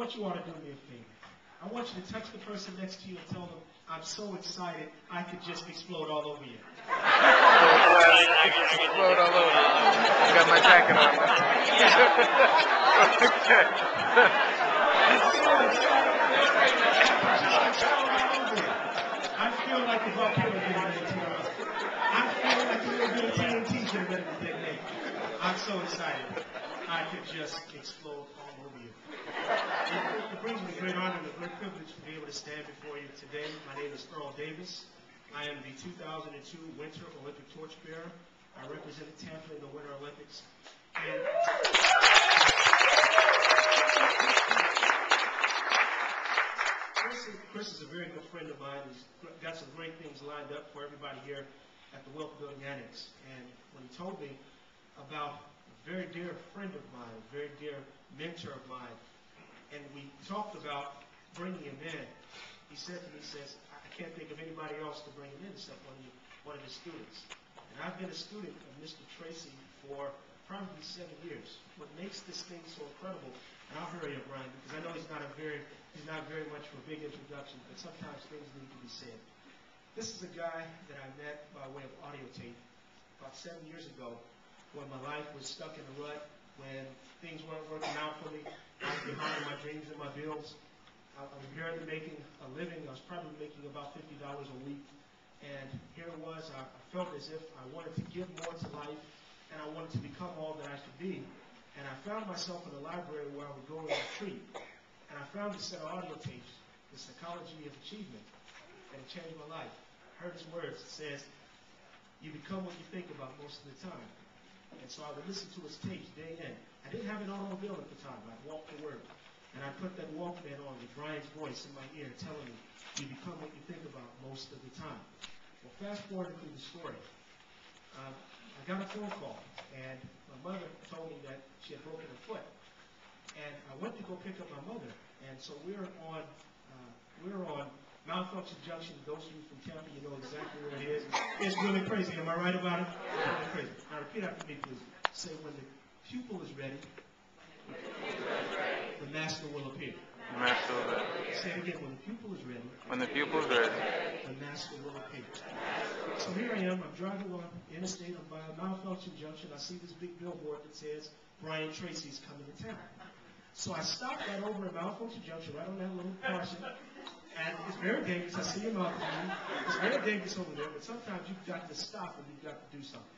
want you all to do me a favor. I want you to touch the person next to you and tell them, I'm so excited, I could just explode all over you. Explode all over. I got my jacket on. I feel like the volcano getting ready to tear up. I feel like a little bit of TNT getting ready to detonate. I'm so excited. I could just explode all over you. It brings me great honor and a great privilege to be able to stand before you today. My name is Earl Davis. I am the 2002 Winter Olympic torchbearer. I represented Tampa in the Winter Olympics. And Chris is a very good friend of mine. He's got some great things lined up for everybody here at the Wealth Annex. And when he told me about a very dear friend of mine, a very dear mentor of mine, and we talked about bringing him in, he said to me, he says, I can't think of anybody else to bring him in except one of his students. And I've been a student of Mr. Tracy for probably 7 years. What makes this thing so incredible, and I'll hurry up, Brian, because I know he's not very much for a big introduction, but sometimes things need to be said. This is a guy that I met by way of audio tape about 7 years ago when my life was stuck in a rut, when things weren't working out for me. I was behind on my dreams and my bills. I was barely making a living. I was probably making about $50 a week. And here it was. I felt as if I wanted to give more to life, and I wanted to become all that I could be. And I found myself in a library where I would go and retreat. And I found this set of audio tapes, The Psychology of Achievement, and it changed my life. I heard his words. It says, you become what you think about most of the time. And so I would listen to his tapes day in. I didn't have an automobile at the time. I'd walk to work. And I put that Walkman on with Brian's voice in my ear telling me, you become what you think about most of the time. Well, fast forward through the story. I got a phone call, and my mother told me that she had broken her foot. And I went to go pick up my mother. And so we're on Malfunction Junction. Those of you from Tampa, you know exactly where it is. It's really crazy. Am I right about it? It's really crazy. Now repeat after me, please. Say, when the pupil is ready, the master will appear. The master will appear. Say it again. When the pupil is ready. When the pupil is ready. The master will appear. So here I am. I'm driving on interstate. I'm by Malfunction Junction. I see this big billboard that says Brian Tracy's coming to town. So I stopped right over at Malfunction Junction, right on that little portion. And it's very dangerous. I see him out there. It's very dangerous over there. But sometimes you've got to stop and you've got to do something.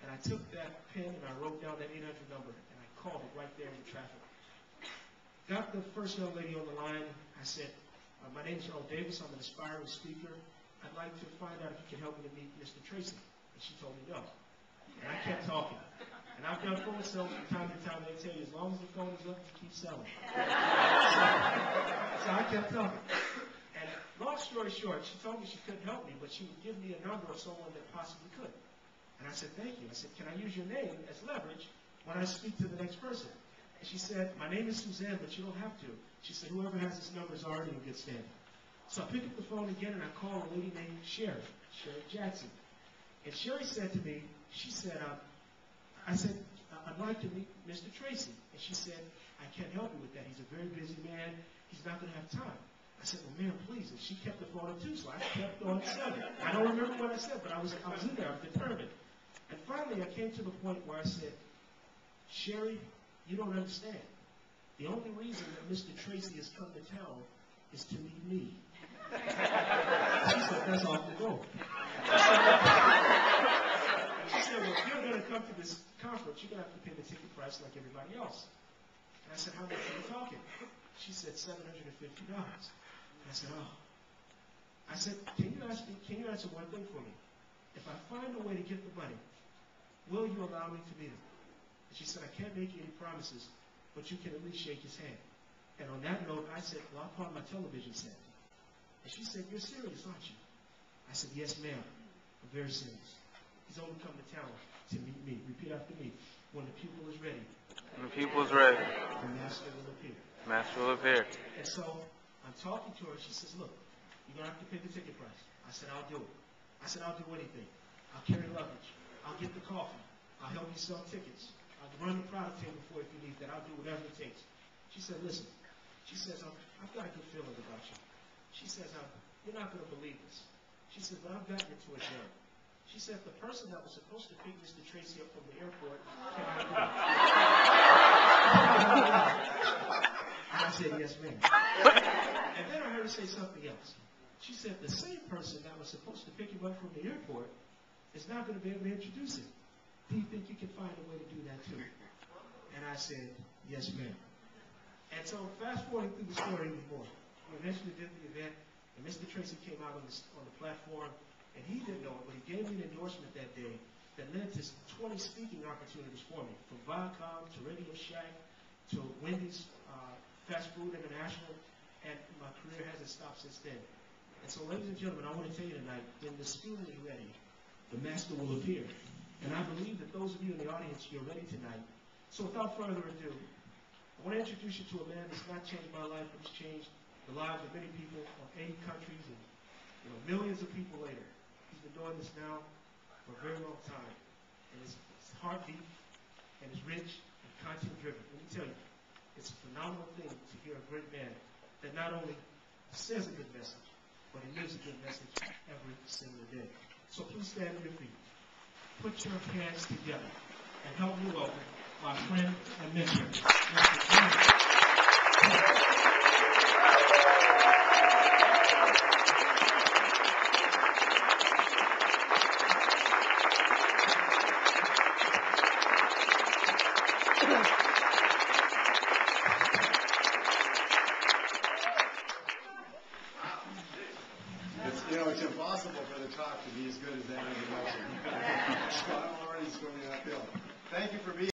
And I took that pen and I wrote down that 800 number. And I called it right there in the traffic. Got the first young lady on the line. I said, my name is Earl Davis. I'm an aspiring speaker. I'd like to find out if you can help me to meet Mr. Tracy. And she told me no. And I kept talking. And I've done phone sales from time to time. They tell you, as long as the phone is up, you keep selling. So I kept talking. And long story short, she told me she couldn't help me, but she would give me a number of someone that possibly could. And I said, thank you. I said, can I use your name as leverage when I speak to the next person? And she said, my name is Suzanne, but you don't have to. She said, whoever has this number is already in good standing. So I picked up the phone again, and I called a lady named Sherry Jackson. And Sherry said to me, she said, I said, I'd like to meet Mr. Tracy. And she said, I can't help you with that. He's a very busy man. He's not going to have time. I said, well, ma'am, please. And she kept the phone up, too, so I kept on selling. I don't remember what I said, but I was in there. I was determined. And finally, I came to the point where I said, Sherry, you don't understand. The only reason that Mr. Tracy has come to town is to meet me. She said, that's off the door. She said, well, if you're going to come to this conference, you're going to have to pay the ticket price like everybody else. And I said, how much are you talking? She said, $750. And I said, oh. I said, can you answer one thing for me? If I find a way to get the money, will you allow me to meet him? And she said, I can't make you any promises, but you can at least shake his hand. And on that note, I said, well, I'll call my television set. And she said, you're serious, aren't you? I said, yes, ma'am. I'm very serious. He's only come to town to meet me. Repeat after me. When the pupil is ready. When the pupil is ready. The master will appear. The master will appear. And so I'm talking to her. She says, look, you're going to have to pay the ticket price. I said, I'll do it. I said, I'll do anything. I'll carry luggage. I'll get the coffee. I'll help you sell tickets. I'll run the product table for you if you need that. I'll do whatever it takes. She said, listen. She says, I've got a good feeling about you. She says, you're not going to believe this. She says, but I've gotten into a jam. She said, the person that was supposed to pick Mr. Tracy up from the airport cannot do it. And I said, yes, ma'am. And then I heard her say something else. She said, the same person that was supposed to pick him up from the airport is not going to be able to introduce him. Do you think you can find a way to do that too? And I said, yes, ma'am. And so fast forwarding through the story even more, we eventually did the event, and Mr. Tracy came out on the platform, and he didn't know it, but he gave me an endorsement that day that led to 20 speaking opportunities for me, from Viacom to Radio Shack to Wendy's, Fast Food International, and my career hasn't stopped since then. And so, ladies and gentlemen, I want to tell you tonight, when the student is ready, the master will appear. And I believe that those of you in the audience, you're ready tonight. So without further ado, I want to introduce you to a man that's not changed my life, but has changed the lives of many people of 80 countries and millions of people later. He's been doing this now for a very long time. And his heartbeat and his rich and content-driven. Let me tell you, it's a phenomenal thing to hear a great man that not only says a good message, but he lives a good message every single day. So please stand on your feet. Put your hands together and help me welcome my friend and mentor, Mr. Brian. It's impossible for the talk to be as good as that introduction. So I'm already swimming uphill. Thank you for being